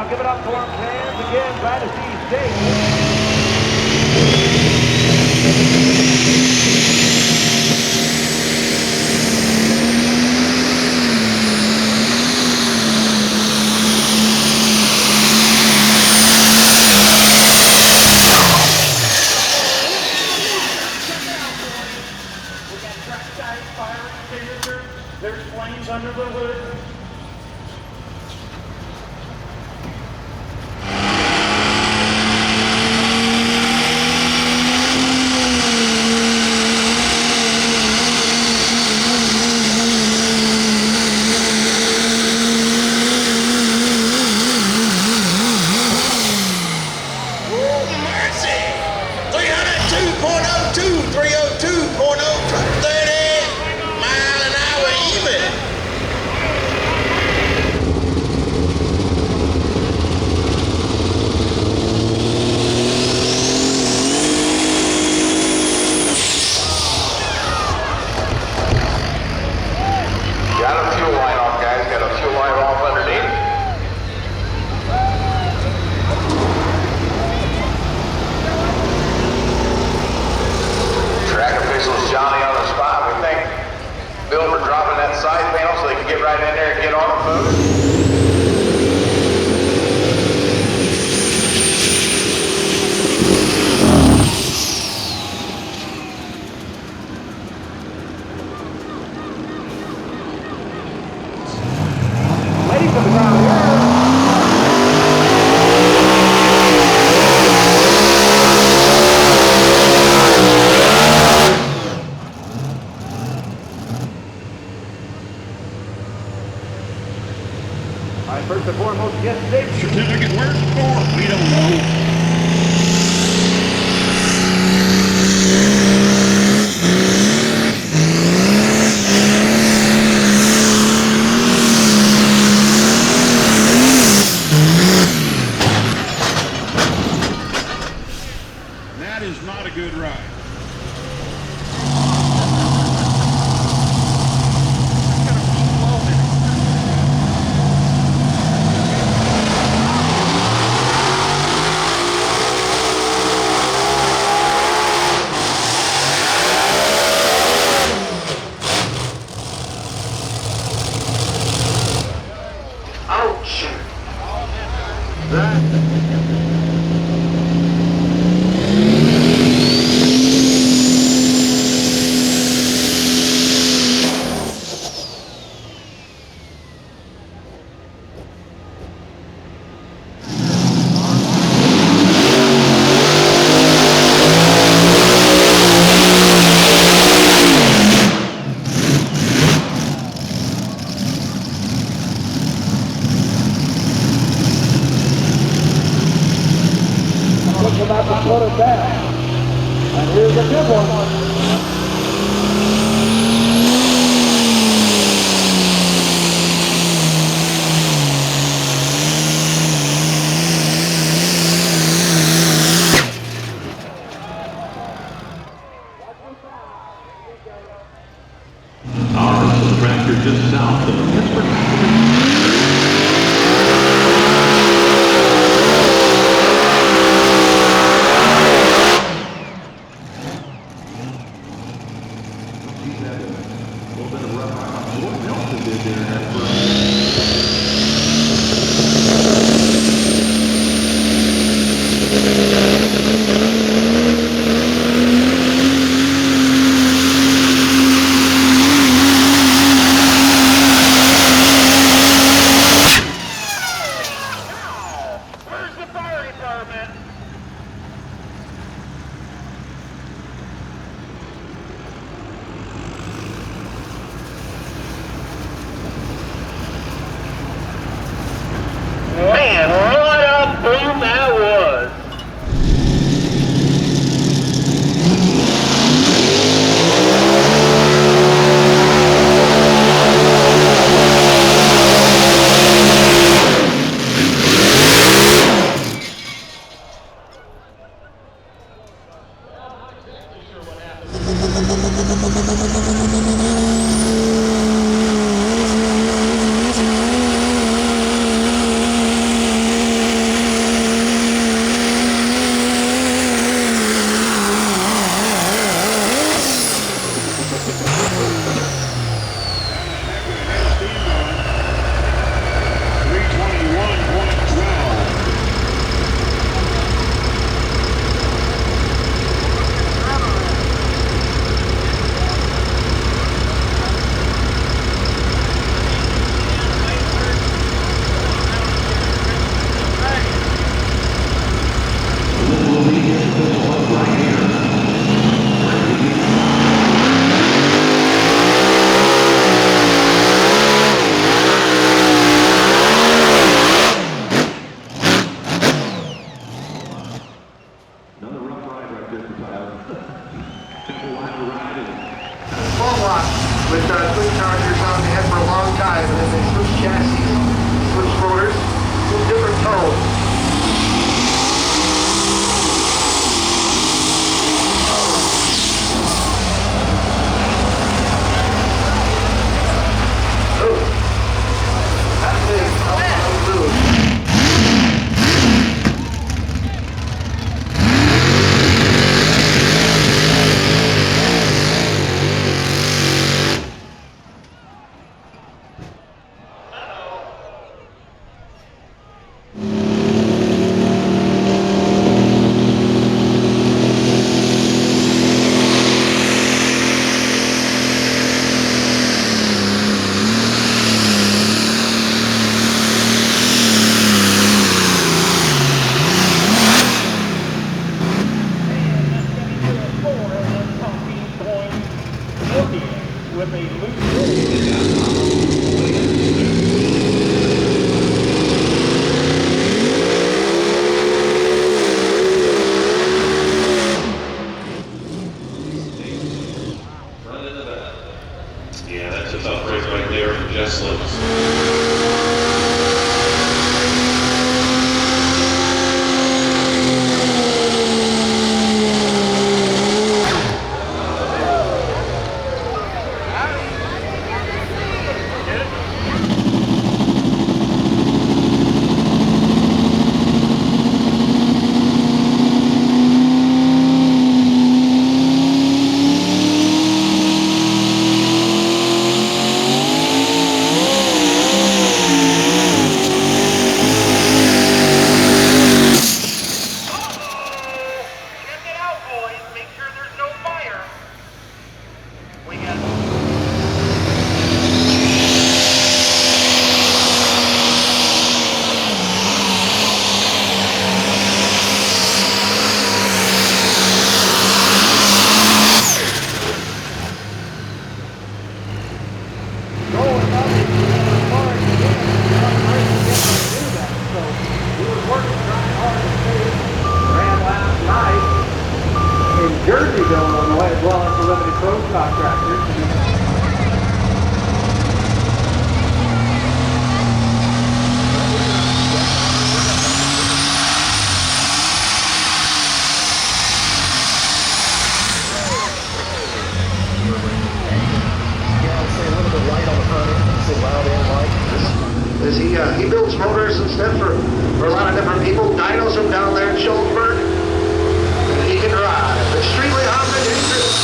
Give it up for our fans again. Glad to see you stay. There's flames under the hood. First and foremost, yes, certificate, where's the for? We don't know. That is not a good ride. About to slow it down. And here's a good one. Our tractor just south of Pittsburgh. Another rough ride right there for Tyler. We'll have a ride in. Full lot with twin chargers on the head for a long time, and then they switch chassis, switch motors, two different tones. That thing, how do? With a loose Yeah, that's a tough race right there for Jesslyn. Jerseyville, Illinois, as well as the limited pros contractors. He builds motors and stuff for a lot of different people. Dynos from down there in Schultzburg. And he can drive. Extremely hot and dangerous.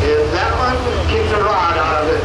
And that one kicked the rod out of it.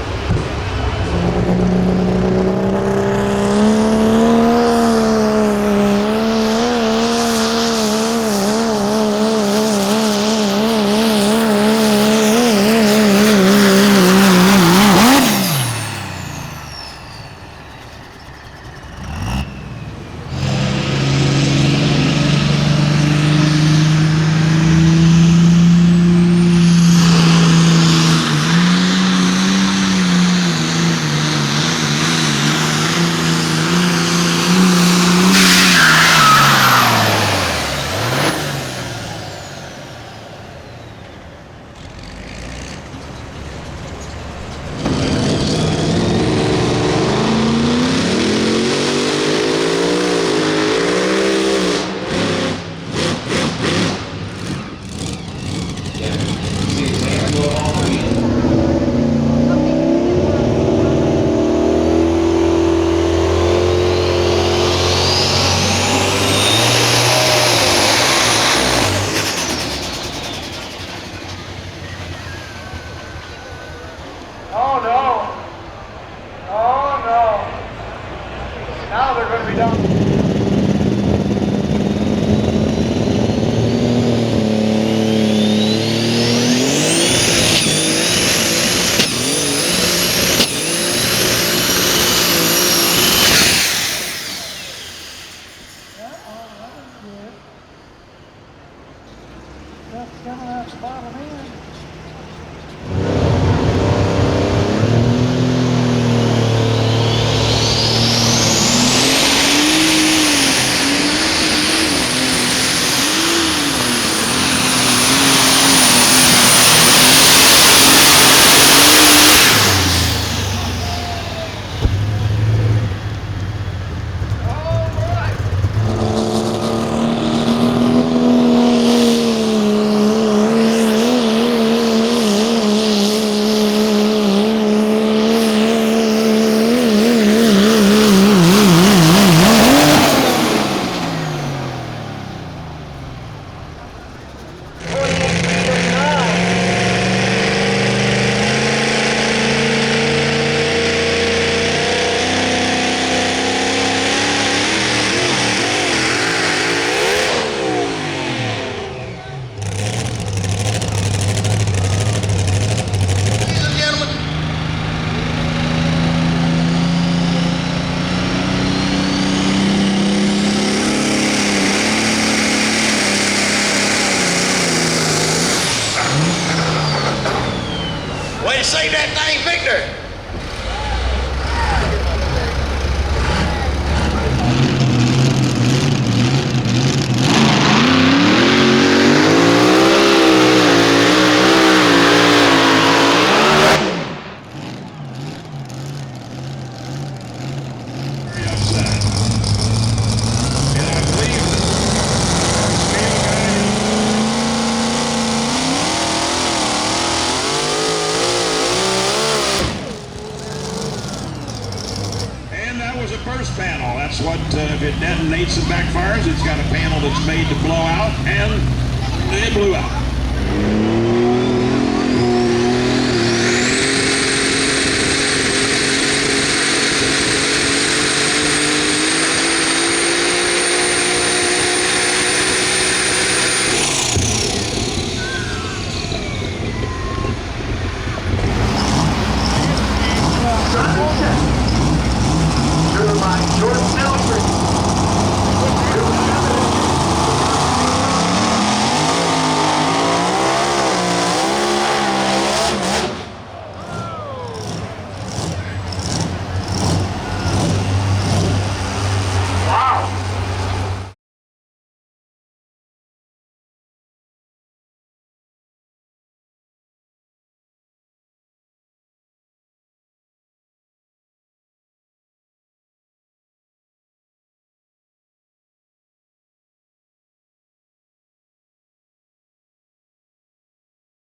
That's what, if it detonates and backfires, it's got a panel that's made to blow out, and it blew out. Driven by Jordan Mills